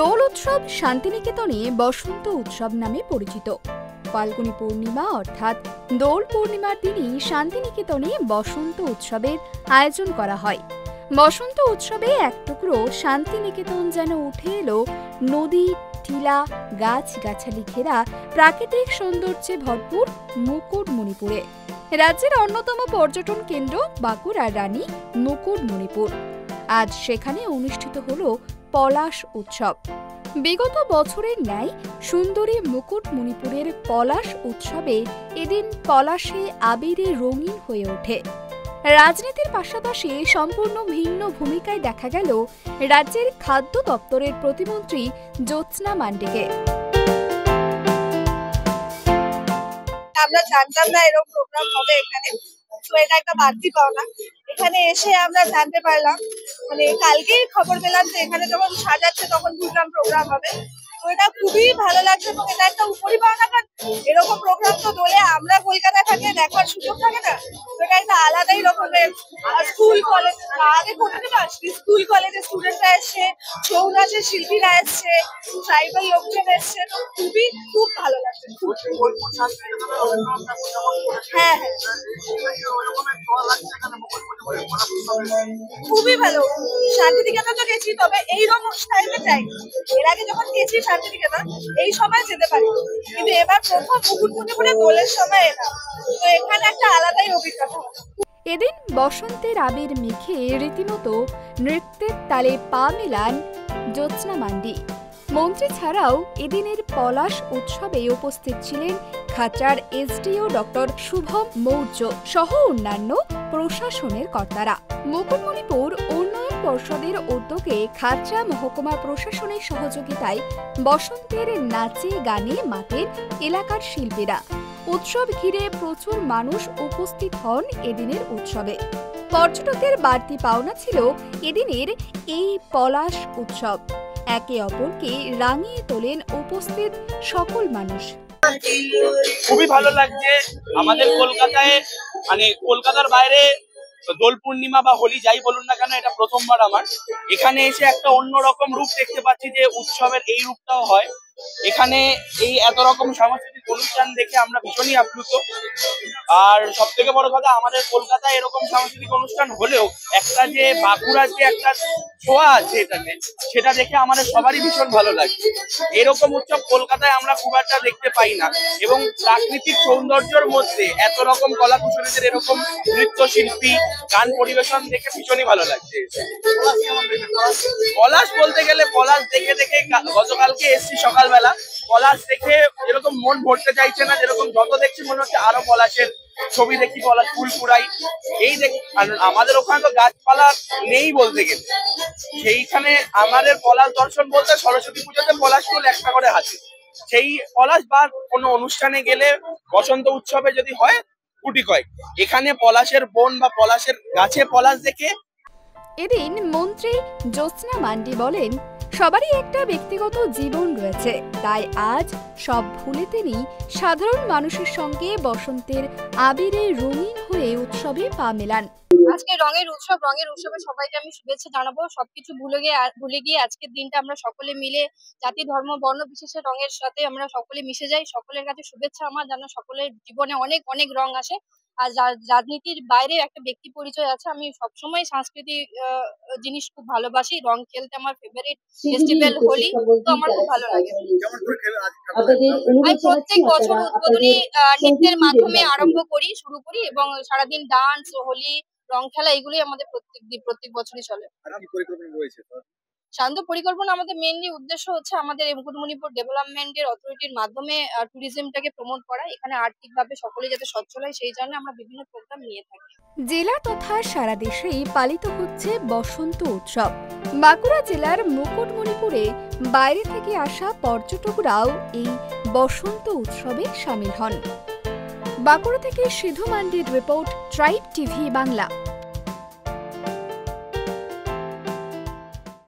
দোল উৎসব শান্তিনিকেতনে বসন্ত উৎসব নামে পরিচিত। ফাল্গুনী পূর্ণিমা অর্থাৎ দোল পূর্ণিমার দিনই শান্তিনিকেতনে বসন্ত উৎসবের আয়োজন করা হয়। বসন্ত উৎসবে এক টুকরো শান্তিনিকেতন যেন উঠে এলো নদী, টিলা, গাছ-গাছালি ঘেরা প্রাকৃতিক সৌন্দর্যে ভরপুর মুকুটমণিপুরে। রাজ্যের অন্যতম পর্যটন কেন্দ্র বাঁকুড়ার রানী মুকুটমণিপুর। আজ সেখানে অনুষ্ঠিত হল পলাশ উৎসব। বিগত বছরের ন্যায় সুন্দরী মুকুটমণিপুরের পলাশ উৎসবে এদিন পলাশে আবিরে রঙিন হয়ে ওঠে। রাজনীতির পাশাপাশি সম্পূর্ণ ভিন্ন ভূমিকায় দেখা গেল রাজ্যের খাদ্য দপ্তরের প্রতিমন্ত্রী জ্যোৎস্না মান্ডিকে। আমরা জানতাম না এরকম প্রোগ্রাম হবে এখানে, তো এটা একটা বাড়তি পাওনা। এখানে এসে আমরা জানতে পারলাম, মানে কালকেই খবর পেলাম যে এখানে যখন সাজাচ্ছে তখন বুঝলাম প্রোগ্রাম হবে। তো এটা খুবই ভালো লাগছে এবং এটা একটা উপরি পাওনা, কারণ এরকম প্রোগ্রাম তো দোলে আমরা কলকাতায় থাকলে দেখার সুযোগ থাকে না। তো এটা একটা আলাদাই রকমের। স্কুল কলেজ আগে কোথায় আসছি, স্কুল কলেজের স্টুডেন্টরা এসছে, ছৌ নাচের শিল্পীরা এসছে, ট্রাইবাল লোকজন এসছে, তো খুব ভালো লাগছে। হ্যাঁ, খুবই ভালো। শান্তিনিকেতন তো গেছি, তবে এইরকম স্টাইলে চাই। এর আগে যখন গেছি শান্তিনিকেতন এই সময় যেতে পারি, কিন্তু এবার প্রথম মুকুটমণিপুরে দোলের সময় এলাম, তো এখানে একটা আলাদাই অভিজ্ঞতা। এদিন বসন্তের আবির মেখে রীতিমতো নৃত্যের তালে পা মেলান জ্যোৎস্না মান্ডি। মন্ত্রী ছাড়াও এদিনের পলাশ উৎসবে উপস্থিত ছিলেন খাচার এসডিও ডক্টর শুভম মৌর্য সহ অন্যান্য প্রশাসনের কর্তারা। মুকুটমণিপুর উন্নয়ন পর্ষদের উদ্যোগে খাচড়া মহকুমা প্রশাসনের সহযোগিতায় বসন্তের নাচে গানে মাতেন এলাকার শিল্পীরা। উৎসব ঘিরে প্রচুর মানুষ উপস্থিত হন এদিনের উৎসবে। পর্যটকদের বাড়তি পাওনা ছিল এদিনের এই পলাশ উৎসব। একে অপরকে রাঙিয়ে তোলেন উপস্থিত সকল মানুষ। খুবই ভালো লাগছে। আমাদের কলকাতায়, মানে কলকাতার বাইরে দোল পূর্ণিমা বা হোলি যাই বলুন না কেন, এটা প্রথমবার আমার এখানে এসে একটা অন্যরকম রূপ দেখতে পাচ্ছি, যে উৎসবের এই রূপটাও হয় এখানে। এই এত রকম সাংস্কৃতিক অনুষ্ঠান দেখে আমরা ভীষণই আপ্লুত। আর সব থেকে বড় কথা, আমাদের কলকাতায় এরকম সাংস্কৃতিক অনুষ্ঠান হলেও একটা যে বাঁকুড়ার যে একটা ছোঁয়া আছে এটাতে, সেটা দেখে আমাদের সবারই ভীষণ ভালো লাগছে। এরকম উৎসব কলকাতায় আমরা খুব একটা দেখতে পাই না, এবং প্রাকৃতিক সৌন্দর্যের মধ্যে এত রকম কলাকুশলীদের এরকম নৃত্যশিল্পী গান পরিবেশন দেখে ভীষণই ভালো লাগছে। পলাশ বলতে গেলে পলাশ দেখে দেখে গতকালকে এসছি সকালবেলা, পলাশ দেখে এরকম মন ভরতে চাইছে না, যেরকম যত দেখছি মনে হচ্ছে আরো পলাশের ছবি দেখি, পলাশ ফুল কুড়াই। এই দেখ, আমাদের ওখানে তো গাছপালা নেই বলতে গেলে, সেইখানে আমাদের পলাশ দর্শন বলতে সরস্বতী পুজোতে পলাশ ফুল একটা করে হাতে, সেই পলাশ বা কোনো অনুষ্ঠানে গেলে বসন্ত উৎসবে যদি হয় গুটি কয়, এখানে পলাশের বন বা পলাশের গাছে পলাশ দেখে। এদিন মন্ত্রী জ্যোৎস্না মান্ডি বলেন, সবারই একটা ব্যক্তিগত জীবন রয়েছে, তাই আজ সব ভুলে তিনি সাধারণ মানুষের সঙ্গে বসন্তের আবিরে রঙিন হয়ে উৎসবে পা মেলান। আজকে রঙের উৎসবে সবাইকে আমি শুভেচ্ছা জানাবো। সবকিছু ভুলে গিয়ে আজকের দিনটা আমরা সকলে মিলে জাতি ধর্ম বর্ণ বিশেষে রঙের সাথে আমরা সকলে মিশে যাই। সকলের কাছে শুভেচ্ছা আমার, যেন সকলের জীবনে অনেক অনেক রং আসে। আর রাজনীতির বাইরে একটা ব্যক্তি পরিচয় আছে। আমি সবসময় সাংস্কৃতিক জিনিস খুব ভালোবাসি। রং খেলতে আমার ফেভারিট ফেস্টিভ্যাল হোলি, তো আমার খুব ভালো লাগে। আমি প্রত্যেক বছর উদ্বোধনী নৃত্যের মাধ্যমে শুরু করি এবং সারাদিন ডান্স, হোলি, রং খেলা এগুলোই আমাদের প্রত্যেক বছরই চলে। শান্ত পরিকল্পনা আমাদের মেইনলি উদ্দেশ্য হচ্ছে আমাদের মুকুটমণিপুর ডেভেলপমেন্টের অথরিটির মাধ্যমে ট্যুরিজমটাকে প্রমোট করা। এখানে আর্থিকভাবে সকলে যাতে সচ্ছল হয়, সেই জন্য আমরা বিভিন্ন প্রোগ্রাম নিয়ে থাকি। জেলা তথা সারা দেশেই পালিত হচ্ছে বসন্ত উৎসব। বাঁকুড়া জেলার মুকুটমণিপুরে বাইরে থেকে আসা পর্যটকরাও এই বসন্ত উৎসবে সামিল হন। বাঁকুড়া থেকে সিধু মান্ডির রিপোর্ট, ট্রাইব টিভি বাংলা।